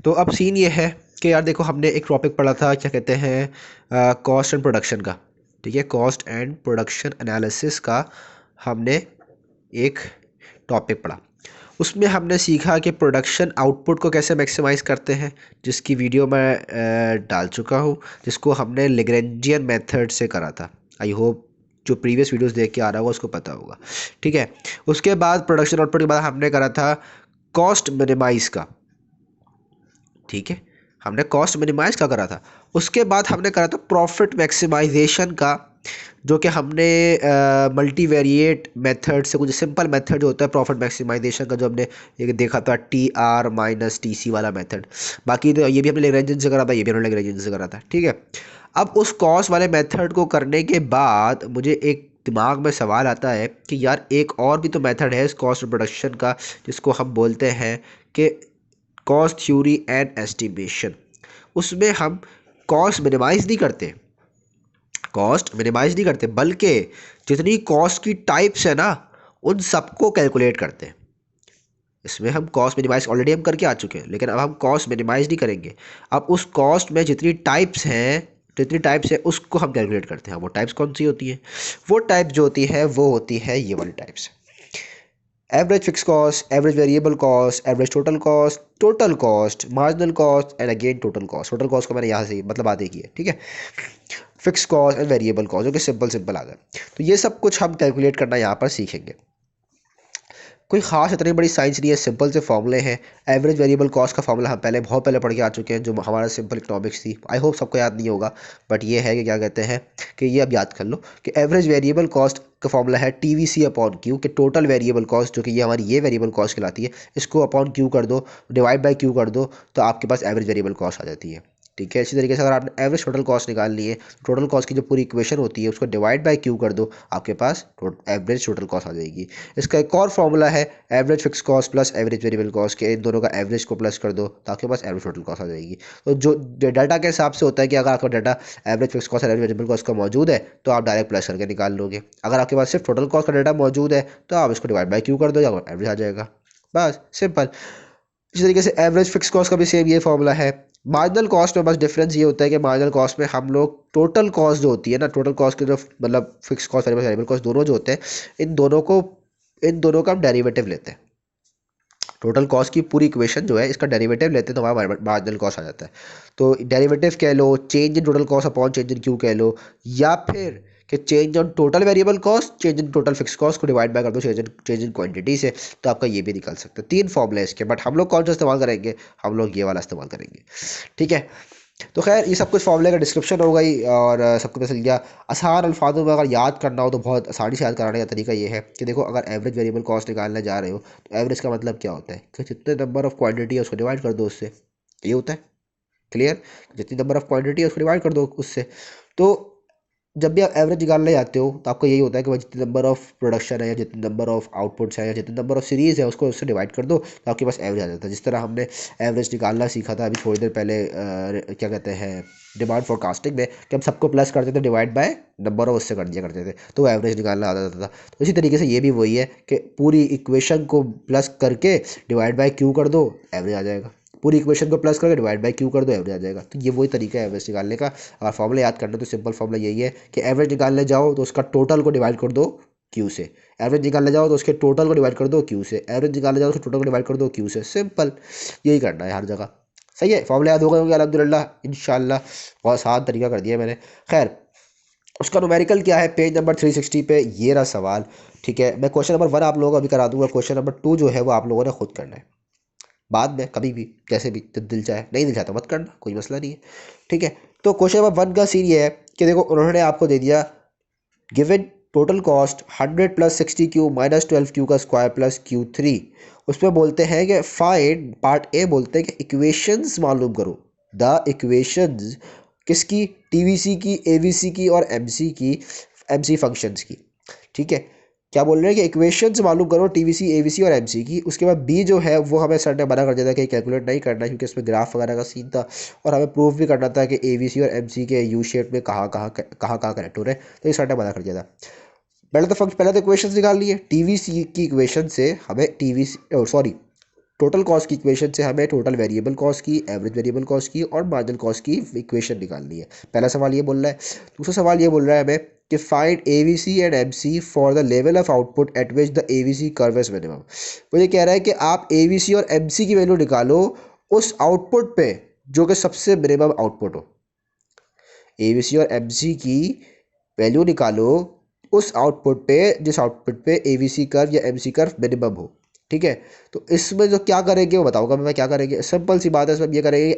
तो अब सीन ये है कि यार देखो, हमने एक टॉपिक पढ़ा था, क्या कहते हैं, कॉस्ट एंड प्रोडक्शन का। ठीक है, कॉस्ट एंड प्रोडक्शन एनालिसिस का हमने एक टॉपिक पढ़ा। उसमें हमने सीखा कि प्रोडक्शन आउटपुट को कैसे मैक्सिमाइज करते हैं, जिसकी वीडियो मैं डाल चुका हूँ, जिसको हमने लेग्रेंजियन मेथड से करा था। आई होप जो प्रीवियस वीडियोस देख के आ रहा होगा उसको पता होगा। ठीक है, उसके बाद प्रोडक्शन आउटपुट के बाद हमने करा था कॉस्ट मिनिमाइज का। ठीक है, हमने कॉस्ट मिनिमाइज का करा था। उसके बाद हमने करा था प्रॉफिट मैक्सिमाइजेशन का, जो कि हमने मल्टीवेरिएट मेथड से, कुछ सिंपल मेथड जो होता है प्रॉफिट मैक्सिमाइजेशन का, जो हमने एक देखा था TR - TC वाला मेथड। बाकी तो ये भी हमने लेग्रेंजियन से करा था, ये भी हमने लेग्रेंजियन से करा था। ठीक है, अब उस कॉस्ट वाले मेथड को करने के बाद मुझे एक दिमाग में सवाल आता है कि यार एक और भी तो मेथड है इस कॉस्ट प्रोडक्शन का, जिसको हम बोलते हैं कि कॉस्ट थ्योरी एंड एस्टिमेशन। उसमें हम कॉस्ट मिनिमाइज नहीं करते, बल्कि जितनी कॉस्ट की टाइप्स है ना, उन सबको कैलकुलेट करते हैं। इसमें हम कॉस्ट मिनिमाइज ऑलरेडी हम करके आ चुके हैं, लेकिन अब हम कॉस्ट मिनिमाइज नहीं करेंगे। अब उस कॉस्ट में जितनी टाइप्स है उसको हम कैलकुलेट करते हैं। वो टाइप्स कौन सी होती है? वो टाइप जो होती है वो होती है ये वाली types: average fix cost, average variable cost, average total cost, marginal cost and again total cost. Total cost को मैंने यहाँ से मतलब आधे किया है। ठीक है, fix cost and variable cost, जो कि सिंपल आ गए। तो ये सब कुछ हम कैलकुलेट करना यहाँ पर सीखेंगे। कोई खास इतनी बड़ी साइंस नहीं है, सिंपल से फॉर्मूले हैं। एवरेज वेरिएबल कॉस्ट का फॉर्मूला हम बहुत पहले पढ़ के आ चुके हैं, जो हमारा सिंपल इकोनॉमिक्स थी। आई होप सबको याद नहीं होगा, बट ये है कि क्या कहते हैं कि ये अब याद कर लो कि एवरेज वेरिएबल कॉस्ट का फॉर्मूला है TVC/Q, कि टोटल वेरिएबल कॉस्ट, जो कि ये हमारी ये वेरिएबल कॉस्ट कहलाती है, इसको अपॉन Q कर दो, डिवाइड बाई Q कर दो, तो आपके पास एवरेज वेरिएबल कॉस्ट आ जाती है। ठीक है, इसी तरीके से अगर आपने एवरेज टोटल कॉस्ट निकालनी है, टोटल कॉस्ट की जो पूरी इक्वेशन होती है उसको डिवाइड बाय Q कर दो, आपके पास एवरेज टोटल कॉस्ट आ जाएगी। इसका एक और फॉर्मूला है average fix cost plus average variable cost, के इन दोनों का एवरेज को प्लस कर दो तो आपके पास एवरेज टोटल कॉस्ट आ जाएगी। तो जो डाटा के हिसाब से होता है कि अगर आपका डाटा एवरेज फिक्स कॉस्ट और एवरेज वेरिएबल कॉस्ट का मौजूद है तो आप डायरेक्ट प्लस करके निकाल लोगे। अगर आपके पास सिर्फ टोटल कॉस्ट का डाटा मौजूद है तो आप इसको डिवाइड बाई Q कर दो, या एवरेज आ जाएगा। बस सिंपल। इसी तरीके से एवरेज फिक्स कॉस्ट का भी सेम ये फॉर्मूला है। मार्जिनल कॉस्ट में बस डिफरेंस ये होता है कि मार्जिनल कॉस्ट में हम लोग टोटल कॉस्ट जो होती है ना, टोटल कॉस्ट के जो मतलब फिक्स कॉस्ट वेरिएबल कॉस्ट दोनों जो होते हैं, इन दोनों का हम डेरिवेटिव लेते हैं। टोटल कॉस्ट की पूरी इक्वेशन जो है इसका डेरिवेटिव लेते हैं तो हमारा मार्जिनल कॉस्ट आ जाता है। तो डेरिवेटिव कह लो, change in total cost upon change in Q कह लो, या फिर कि change on total variable cost change in total fix cost को डिवाइड बाय कर दो चेंज इन क्वांटिटी से, तो आपका ये भी निकल सकता है। 3 फॉर्मूले इसके, बट हम लोग कौन सा इस्तेमाल करेंगे? हम लोग ये वाला इस्तेमाल करेंगे। ठीक है, तो खैर ये सब कुछ फॉर्मूले का डिस्क्रिप्शन हो गई और सब कुछ पता चल गया। आसान अल्फाजों में अगर याद करना हो तो बहुत आसानी से याद कराने का तरीका ये है कि देखो, अगर एवरेज वेरिएबल कॉस्ट निकालने जा रहे हो तो एवरेज का मतलब क्या होता है कि जितने नंबर ऑफ क्वांटिटी है उसको डिवाइड कर दो उससे। ये होता है क्लियर, जितनी नंबर ऑफ क्वांटिटी है उसको डिवाइड कर दो उससे। तो जब भी आप एवरेज निकालने जाते हो तो आपको यही होता है कि भाई जितने नंबर ऑफ प्रोडक्शन है या जितने नंबर ऑफ आउटपुट्स है या जितने नंबर ऑफ सीरीज़ है उसको उससे डिवाइड कर दो तो आपके पास एवरेज आ जाता है। जिस तरह हमने एवरेज निकालना सीखा था अभी थोड़ी देर पहले, क्या कहते हैं, डिमांड फोरकास्टिंग में, कि हम सबको प्लस करते थे डिवाइड बाय नंबर ऑफ, उससे कर दिया करते थे तो एवरेज निकालना आ जाता था। तो इसी तरीके से ये भी वही है कि पूरी इक्वेशन को प्लस करके डिवाइड बाय Q कर दो, एवरेज आ जाएगा। पूरी इक्वेशन को प्लस करके डिवाइड बाय Q कर दो, एवरेज आ जाएगा। तो ये वही तरीका है एवरेज निकालने का। अगर फॉर्मूला याद करना तो सिंपल फॉर्मूला यही है कि एवरेज निकालने जाओ तो उसका टोटल को डिवाइड कर दो Q से, एवरेज निकालने जाओ तो उसके टोटल को डिवाइड कर दो Q से, एवरेज निकालने जाओ तो टोटल को डिवाइड कर दो Q से। सिंपल, यही करना है हर जगह। सही है, फॉर्मूला याद हो गए होंगे अल्हम्दुलिल्लाह, इंशाल्लाह। बहुत आसान तरीका कर दिया मैंने। खैर, उसका न्यूमेरिकल क्या है, पेज नंबर 360 पे ये रहा सवाल। ठीक है, मैं क्वेश्चन नंबर 1 आप लोगों को अभी करा दूंगा, क्वेश्चन नंबर 2 जो है वो आप लोगों ने खुद करना है बाद में, कभी भी जैसे भी जब दिल चाहे। नहीं दिल चाहे तो मत करना, कोई मसला नहीं है। ठीक है, तो क्वेश्चन नंबर 1 का सीन ये है कि देखो, उन्होंने आपको दे दिया given total cost 100 plus 60Q minus 12Q का स्क्वायर प्लस Q3। उसमें बोलते हैं कि फाइंड, पार्ट ए बोलते हैं कि इक्वेशंस मालूम करो। द इक्वेशंस किसकी? TVC की, AVC की और MC फंक्शंस की। ठीक है, क्या बोल रहे हैं कि इक्वेशंस मालूम करो TVC, AVC और MC की। उसके बाद बी जो है वो हमें सर ने मना कर दिया था कि कैलकुलेट नहीं करना, क्योंकि इसमें ग्राफ वगैरह का सीन था और हमें प्रूफ भी करना था कि AVC और MC के यू शेप में कहाँ कनेक्ट हो रहे हैं। तो ये सर ने मना कर दिया था। पहले तो इक्वेशंस निकाल लिए। TVC की इक्वेशन से हमें TVC, सॉरी, टोटल कॉस्ट की इक्वेशन से हमें टोटल वेरिएबल कॉस्ट की, एवरेज वेरिएबल कॉस्ट की और मार्जिनल कॉस्ट की इक्वेशन निकालनी है। पहला सवाल ये बोल रहा है। दूसरा सवाल ये बोल रहा है हमें कि find AVC and MC for the level of output at which the AVC curve is minimum. मुझे कह रहा है कि आप एवीसी और एमसी की वैल्यू निकालो उस आउटपुट पे जो कि सबसे मिनिमम आउटपुट हो। एवीसी और एमसी की वैल्यू निकालो उस आउटपुट पे जिस आउटपुट पे एवीसी कर्व या एमसी कर्व मिनिमम हो। ठीक है, तो इसमें जो क्या करेंगे वो बताऊंगा मैं क्या करेंगे। सिंपल सी बात है, इसमें ये करेंगे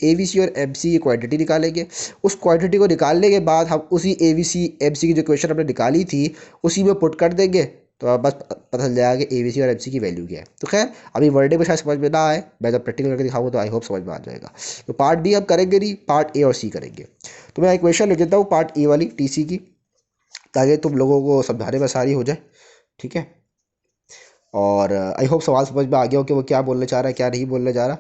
एवीसी और एमसी की क्वांटिटी निकालेंगे। उस क्वांटिटी को निकालने के बाद हम उसी एवीसी एमसी की जो क्वेश्चन हमने निकाली थी उसी में पुट कर देंगे, तो अब बस पता चल जाएगा कि एवीसी और एमसी की वैल्यू क्या है। तो खैर अभी वर्डिंग में शायद समझ में ना आए, मैं जब प्रैक्टिकल करके दिखाऊंगा तो आई होप समझ में आ जाएगा। तो पार्ट डी हम करेंगे नहीं, पार्ट ए और सी करेंगे। तो मैं इक्वेशन लिख देता हूँ पार्ट ए वाली टीसी की, ताकि तुम लोगों को समझाने में आसानी हो जाए। ठीक है, और आई होप सवाल समझ में आ गया हो कि वो क्या बोलने चाह रहा है क्या नहीं बोलने जा रहा।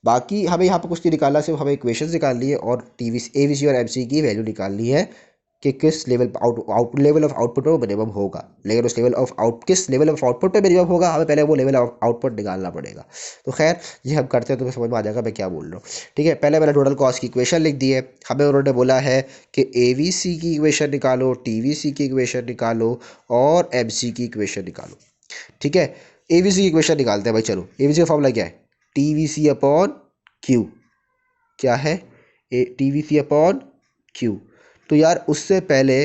बाकी हमें यहाँ पर कुछ नहीं निकालना, सिर्फ हमें इक्वेशंस निकालनी है और टीवी एवीसी और एमसी की वैल्यू निकालनी है कि किस लेवल लेवल ऑफ आउटपुट पे वो मिनिमम होगा। लेकिन उस लेवल ऑफ किस लेवल ऑफ आउटपुट पे मिनिमम होगा हमें पहले वो लेवल ऑफ आउटपुट निकालना पड़ेगा। तो खैर ये हम करते हैं तो समझ में आ जाएगा मैं क्या बोल रहा हूँ। ठीक है, पहले मैंने टोटल कॉस्ट की इक्वेशन लिख दी है। हमें उन्होंने बोला है कि एवीसी की इक्वेशन निकालो, टीवीसी की इक्वेशन निकालो और एमसी की इक्वेशन निकालो। ठीक है, एवीसी की इक्वेशन निकालते हैं भाई। चलो, एवीसी का फॉर्मूला क्या है? TVC upon Q. क्या है? TVC upon Q. तो यार उससे पहले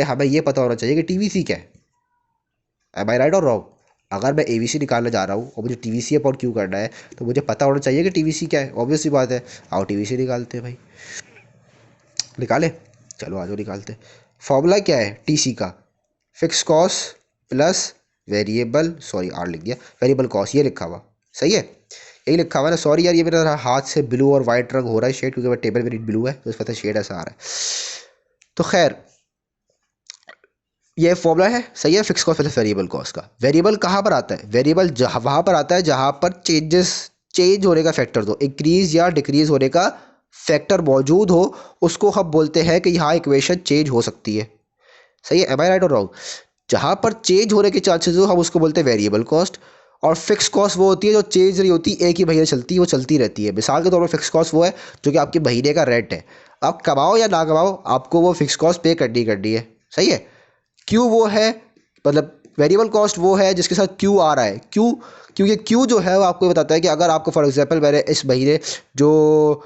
हमें ये पता होना चाहिए कि टीवीसी क्या है। एम आई राइट और रॉन्ग? अगर मैं एवीसी निकालने जा रहा हूँ और मुझे टीवीसी अपॉन क्यू करना है तो मुझे पता होना चाहिए कि टीवीसी क्या है। ऑब्वियस सी बात है, आओ टीवीसी निकालते हैं भाई। निकाले? चलो आ जाओ निकालते। फॉर्मूला क्या है टीसी का? Fix cost plus variable, sorry R लिख दिया, वेरिएबल कॉस्ट ये लिखा हुआ सही है, यही लिखा हुआ ना। सॉरी यार, ये मेरा हाथ से ब्लू और वाइट रंग हो रहा है शेड, क्योंकि मेरा टेबल में ब्लू है तो इस वजह से शेड ऐसा आ रहा है। तो खैर ये फॉर्मूला है सही है, fix cost plus variable cost का। वेरिएबल कहाँ पर आता है? वेरिएबल वहाँ पर आता है जहाँ पर चेंज होने का फैक्टर दो, इंक्रीज या डिक्रीज होने का फैक्टर मौजूद हो, उसको हम बोलते हैं कि यहाँ इक्वेशन चेंज हो सकती है। सही है, एम आई राइट और रॉन्ग? जहाँ पर चेंज होने के चांसेस हो हम उसको बोलते हैं वेरिएबल कॉस्ट। और फिक्स कॉस्ट वो होती है जो चेंज नहीं होती, एक ही महीने चलती है, वो चलती रहती है। मिसाल के तौर पर फिक्स कॉस्ट वो है जो कि आपके महीने का रेंट है। आप कमाओ या ना कमाओ आपको वो फिक्स कॉस्ट पे करनी है। सही है। क्यू वो है, मतलब वेरिएबल कॉस्ट वो है जिसके साथ क्यू आ रहा है। क्यू, क्योंकि क्यू जो है वो आपको बताता है कि अगर आपको फॉर एग्जांपल मैंने इस महीने जो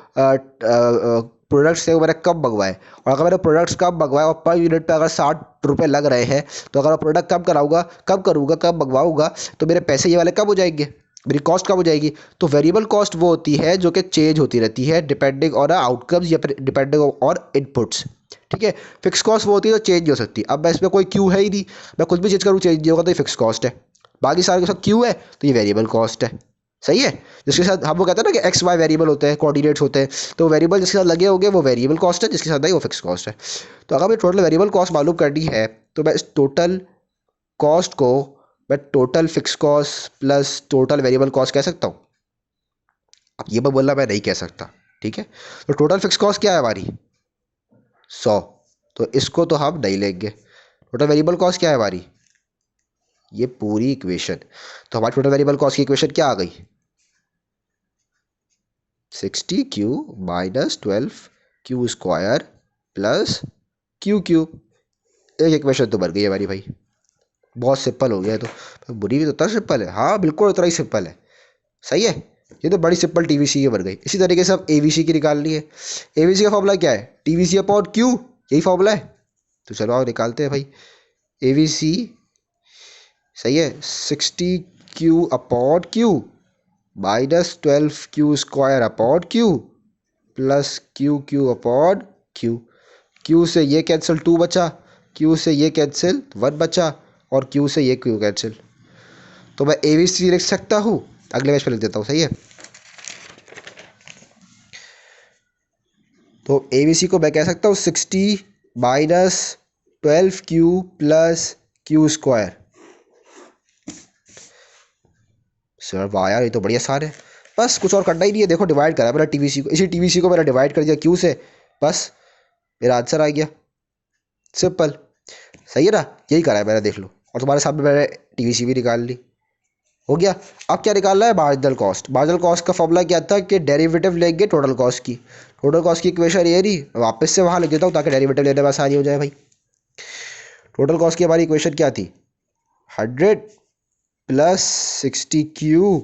प्रोडक्ट्स थे वो मैंने कम मंगवाए, और अगर मैंने प्रोडक्ट्स कम मंगवाए और पर यूनिट पे अगर 60 रुपये लग रहे हैं, तो अगर मैं प्रोडक्ट कम मंगवाऊंगा तो मेरे पैसे ये वाले कम हो जाएंगे, मेरी कॉस्ट कम हो जाएगी। तो वेरिएबल कॉस्ट वो होती है जो कि चेंज होती रहती है डिपेंडिंग ऑन आउटकम्स या फिर डिपेंडिंग ऑन इनपुट्स। ठीक है, फिक्स कॉस्ट वो होती है जो चेंज नहीं हो सकती। अब मैं इसमें कोई क्यू है ही नहीं, मैं कुछ भी चेंज करूँ चेंज नहीं होगा, तो ये फिक्स कॉस्ट है। बाकी सारे के साथ क्यू है तो ये वेरिएबल कॉस्ट है। सही है, जिसके साथ हम वो कहते हैं ना कि एक्स वाई वेरिएबल होते हैं, कोऑर्डिनेट्स होते हैं, तो वेरिएबल जिसके साथ लगे होंगे वो वेरिएबल कॉस्ट है, जिसके साथ नहीं वो फिक्स कॉस्ट है। तो अगर मैं टोटल वेरिएबल कॉस्ट मालूम करनी है तो मैं इस टोटल कॉस्ट को मैं total fix cost plus total variable cost कह सकता हूँ। अब ये मैं बोलना मैं नहीं कह सकता। ठीक है, तो टोटल फिक्स कॉस्ट क्या है हमारी? 100। तो इसको तो हम नहीं लेंगे। टोटल वेरिएबल कॉस्ट क्या है हमारी? ये पूरी इक्वेशन। तो हमारी टोटल वेरिएबल कॉस्ट की इक्वेशन क्या आ गई? 60Q minus 12Q square plus Q cube. एक इक्वेशन तो बन गई हमारी भाई। बहुत सिंपल हो गया है। तो बुरी भी तो उतना सिंपल है, हाँ बिल्कुल उतना ही सिंपल है। सही है, ये तो बड़ी सिंपल टीवीसी की बन गई। इसी तरीके से अब एवीसी की निकालनी है। एवीसी का फॉर्मूला क्या है? टीवीसी अपॉन क्यू, यही फॉर्मूला है। तो चलो आओ निकालते हैं भाई। एवीसी सही है, 60Q upon Q minus 12Q square upon Q plus Q Q upon Q. Q से ये कैंसिल 2 बचा, क्यू से ये कैंसिल 1 बचा, और क्यू से ये क्यू कैंसिल। तो मैं एवीसी लिख सकता हूँ, अगले पेज पे लिख देता हूँ। सही है, तो एवीसी को मैं कह सकता हूँ 60 minus 12Q plus Q square. Sir वाह यार, ये तो बढ़िया आसान है। बस कुछ और करना ही नहीं है। देखो डिवाइड करा मैंने टीवीसी को, इसी टीवीसी को मैंने डिवाइड कर दिया क्यू से, बस मेरा आंसर आ गया। सिंपल, सही है ना? यही करा है मैंने, देख लो। और तुम्हारे सामने मैंने टीवीसी भी निकाल ली। हो गया। अब क्या निकालना है, मार्जिनल कॉस्ट। मार्जिनल कॉस्ट का फॉर्मूला क्या था कि डेरिवेटिव लेंगे टोटल कॉस्ट की। टोटल कॉस्ट की इक्वेशन ये रही, वापस से वहाँ लिख देता हूँ ताकि डेरिवेटिव लेने में आसानी हो जाए भाई। टोटल कॉस्ट की हमारी इक्वेशन क्या थी, 100 प्लस 60Q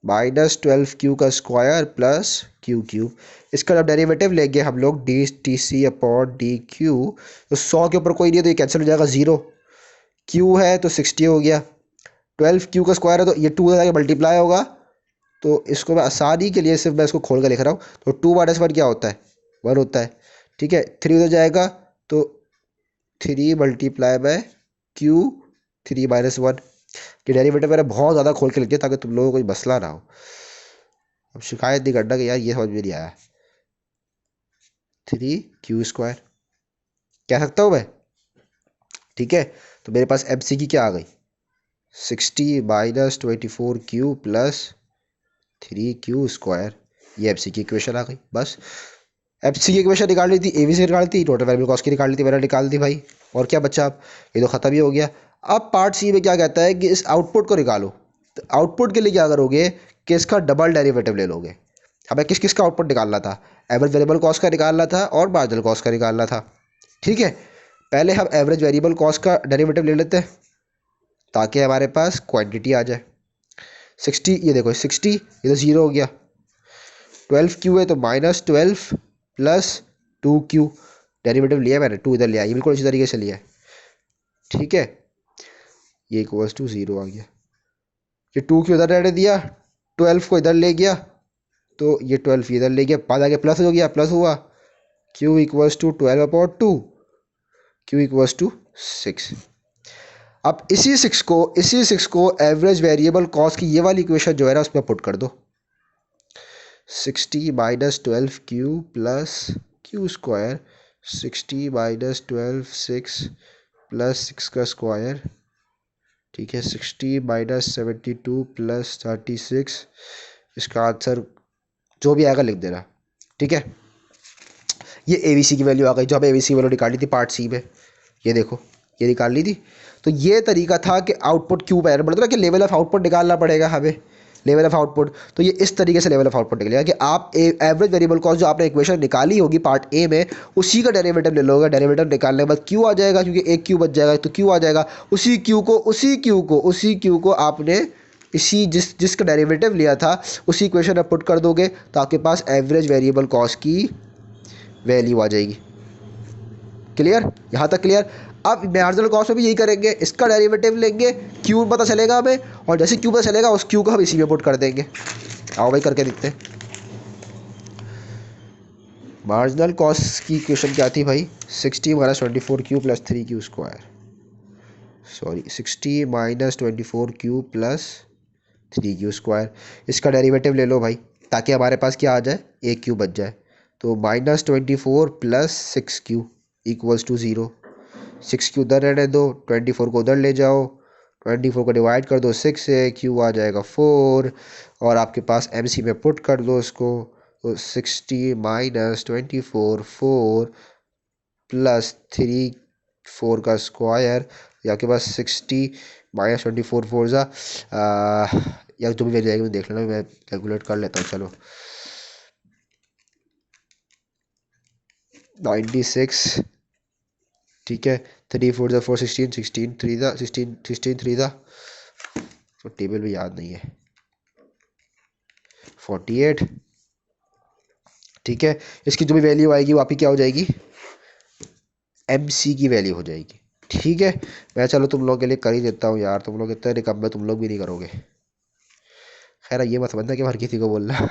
माइनस 12Q का स्क्वायर प्लस क्यू क्यूब। इसका जब डेरिवेटिव लेंगे हम लोग डी अपॉन डी क्यू, तो 100 के ऊपर कोई नहीं है तो ये कैंसिल हो जाएगा, 0। क्यू है तो 60 हो गया, 12Q का स्क्वायर है तो ये 2 जाके मल्टीप्लाई होगा। तो इसको मैं आसानी के लिए सिर्फ मैं इसको खोल कर लिख रहा हूँ, तो 2 - 1 क्या होता है, 1 होता है। ठीक है, 3 उधर जाएगा तो 3 मल्टीप्लाई बाय क्यू 3 - 1 कि डेरिवेटिव मैंने बहुत ज़्यादा खोल के लिख दिया ताकि तुम लोगों को कोई मसला ना हो। अब शिकायत नहीं करना कि यार ये समझ में नहीं आया। 3Q² कह सकता हूँ मैं, ठीक है। तो मेरे पास MC की क्या आ गई, 60 - 24Q प्लस 3Q²। ये MC की इक्वेशन आ गई। बस FC की इक्वेशन निकाल ली थी, ABC निकाल ली थी, टोटल वेरिएबल कॉस्ट की निकाल ली थी, मैंने निकाल दी भाई। और क्या बचा, अब ये तो ख़त्म ही हो गया। अब पार्ट C में क्या कहता है कि इस आउटपुट को निकालो। तो आउटपुट के लिए क्या करोगे कि इसका डबल डेरिवेटिव ले लोगे। हमें किस किस का आउटपुट निकालना था, एवरेज वेरिएबल कॉस्ट का निकालना था और मार्जिनल कॉस्ट का निकालना था। ठीक है, पहले हम एवरेज वेरिएबल कॉस्ट का डेरिवेटिव ले लेते हैं ताकि हमारे पास क्वांटिटी आ जाए। 60, ये देखो 60, ये तो 0 हो गया। 12Q है तो -12 प्लस 2Q, डेरिवेटिव लिया मैंने, 2 इधर लिया, ये बिल्कुल इसी तरीके से लिया है। ठीक है, ये इक्वल्स टू 0 आ गया। ये 2Q इधर रहने दिया, 12 को इधर ले गया तो ये 12 इधर ले गया, बाद आगे प्लस हो गया, प्लस हुआ। Q equals to 12/2, Q equals to 6। अब इसी 6 को एवरेज वेरिएबल कॉस्ट की ये वाली इक्वेशन जो है ना उसमें पुट कर दो। 60 - 12Q प्लस Q², 60 - 12 6 प्लस 6 का स्क्वायर। ठीक है, 60 - 72 प्लस 36। इसका आंसर जो भी आएगा लिख देना। ठीक है, ये ABC की वैल्यू आ गई जो हमें ABC की वैल्यू निकाली थी पार्ट C में। ये देखो, ये निकाल ली थी। तो ये तरीका था कि आउटपुट क्यू पैर मतलब कि लेवल ऑफ आउटपुट निकालना पड़ेगा हमें, लेवल ऑफ आउटपुट। तो ये इस तरीके से लेवल ऑफ आउटपुट निकलेगा कि आप एवरेज वेरिएबल कॉस्ट जो आपने इक्वेशन निकाली होगी पार्ट A में, उसी का डेरिवेटिव ले लोगे। डेरिवेटिव निकालने के बाद क्यू आ जाएगा, क्योंकि एक क्यू बच जाएगा तो क्यू आ जाएगा। उसी क्यू को आपने इसी जिसका डेरिवेटिव लिया था उसी इक्वेशन में पुट कर दोगे तो आपके पास एवरेज वेरिएबल कॉस्ट की वैल्यू आ जाएगी। क्लियर, यहाँ तक क्लियर। अब मार्जिनल कॉस्ट में भी यही करेंगे, इसका डेरिवेटिव लेंगे, क्यू पता चलेगा हमें, और जैसे क्यू पता चलेगा उस क्यू को हम इसी में पुट कर देंगे। आओ भाई करके देखते हैं। मार्जिनल कॉस्ट की इक्वेशन क्या थी भाई, 60 - 24Q plus 3Q²। Sorry, 60 - 24Q plus 3Q²। इसका डेरिवेटिव ले लो भाई ताकि हमारे पास क्या आ जाए, एक क्यू बच जाए। तो -24 plus 6Q equals to 0। 6Q उधर रहने दो, 24 को उधर ले जाओ, 24 को डिवाइड कर दो 6 से, Q आ जाएगा 4। और आपके पास MC में पुट कर दो उसको, तो 60 - 24 4 प्लस 3 4 का स्क्वायर। या आपके पास 60 - 24 4 ज़ा या जो भी वैल्यू आएगी देख लेना, मैं कैलकुलेट कर लेता हूँ। चलो 96। ठीक है, 3 4 ज़ा 4 16 16 3 ज़ा 16 16 3 ज़ा, तो टेबल भी याद नहीं है, 48। ठीक है, इसकी जो भी वैल्यू आएगी वो आपकी क्या हो जाएगी, MC की वैल्यू हो जाएगी। ठीक है, मैं चलो तुम लोगों के लिए कर ही देता हूँ यार, तुम लोग इतने निकम्मे तुम लोग भी नहीं करोगे। खैर ये मत समझना कि हर किसी को बोलना।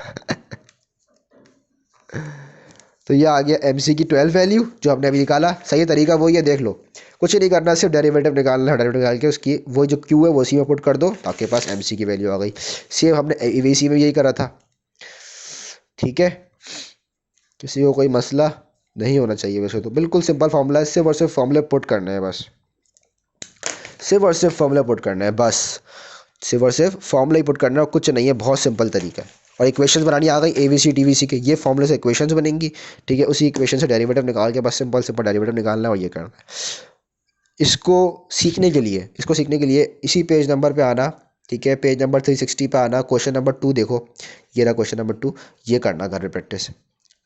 तो ये आ गया MC की 12 वैल्यू जो हमने अभी निकाला। सही तरीका वही है, देख लो, कुछ नहीं करना, सिर्फ डेरिवेटिव निकालना है। डेरिवेटिव निकाल के उसकी वो जो Q है वो उसी में पुट कर दो तो आपके पास MC की वैल्यू आ गई। सेम हमने ABC में यही करा था। ठीक है, किसी को कोई मसला नहीं होना चाहिए। वैसे तो बिल्कुल सिंपल फार्मूला है, सिर्फ और सिर्फ फॉर्मूले पुट करना है बस, सिर्फ और सिर्फ फॉर्मूला पुट करना है बस, सिर्फ और सिर्फ फॉर्मूला ही पुट करना है और कुछ नहीं है। बहुत सिंपल तरीका है। और इक्वेशंस बनानी आ गई ABC TVC के, ये फॉर्मूले से इक्वेशंस बनेंगी। ठीक है, उसी इक्वेशन से डेरिवेटिव निकाल के बस सिंपल सिंपल डेरिवेटिव निकालना है और ये करना है। इसको सीखने के लिए इसी पेज नंबर पे आना, ठीक है, पेज नंबर 360 पे आना, क्वेश्चन नंबर 2 देखो, ये रहा क्वेश्चन नंबर 2, ये करना घर में प्रैक्टिस।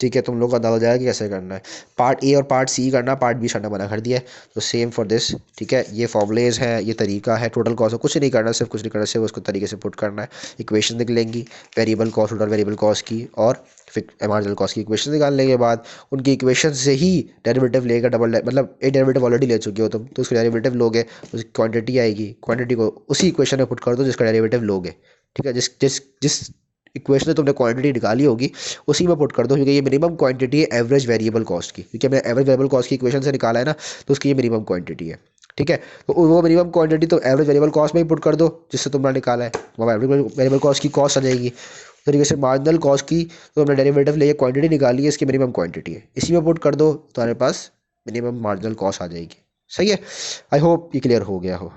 ठीक है, तुम लोग को अंदाजा हो जाएगा कि कैसे करना है। पार्ट ए और पार्ट सी करना, पार्ट बी करना मना कर दिया है, तो सेम फॉर दिस। ठीक है, ये फॉर्मुलेज है, ये तरीका है, टोटल कॉस्ट कुछ नहीं करना, सिर्फ कुछ नहीं करना, सिर्फ उसको तरीके से पुट करना है। इक्वेशन निकल लेंगी variable cost, total variable cost की, और फिर मार्जिनल कॉस्ट की इक्वेशन निकालने के बाद उनकी इक्वेशन से ही डेरिवेटिव लेकर डबल मतलब एक डेरिवेटिव ऑलरेडी ले चुके हो तुम, तो उसका डेरिवेटिव लोगे, उसकी क्वांटिटी आएगी, क्वांटिटी को उसी इक्वेशन में पुट कर दो जिसका डेरिवेटिव लोगे। ठीक है, जिस जिस जिस इक्वेशन में तुमने क्वांटिटी निकाली होगी उसी में पुट कर दो, क्योंकि ये मिनिमम क्वांटिटी है एवरेज वेरिएबल कॉस्ट की, क्योंकि हमने एवरेज वेरिएबल कॉस्ट की इक्वेशन से निकाला है ना, तो उसकी ये मिनिमम क्वांटिटी है। ठीक है, तो वो मिनिमम क्वांटिटी तो एवरेज वेरिएबल कॉस्ट में ही पुट कर दो जिससे तुमने निकाला है, वो एवरेज वेरिएबल कॉस्ट की कॉस्ट आ जाएगी। उस तरीके से मार्जिनल कॉस्ट की तो हमने डेरिवेटिव लेके क्वांटिटी निकाली है, इसकी मिनिमम क्वांटिटी है, इसी में पुट कर दो तो हमारे पास मिनिमम मार्जिनल कॉस्ट आ जाएगी। सही है, आई होप ये क्लियर हो गया हो।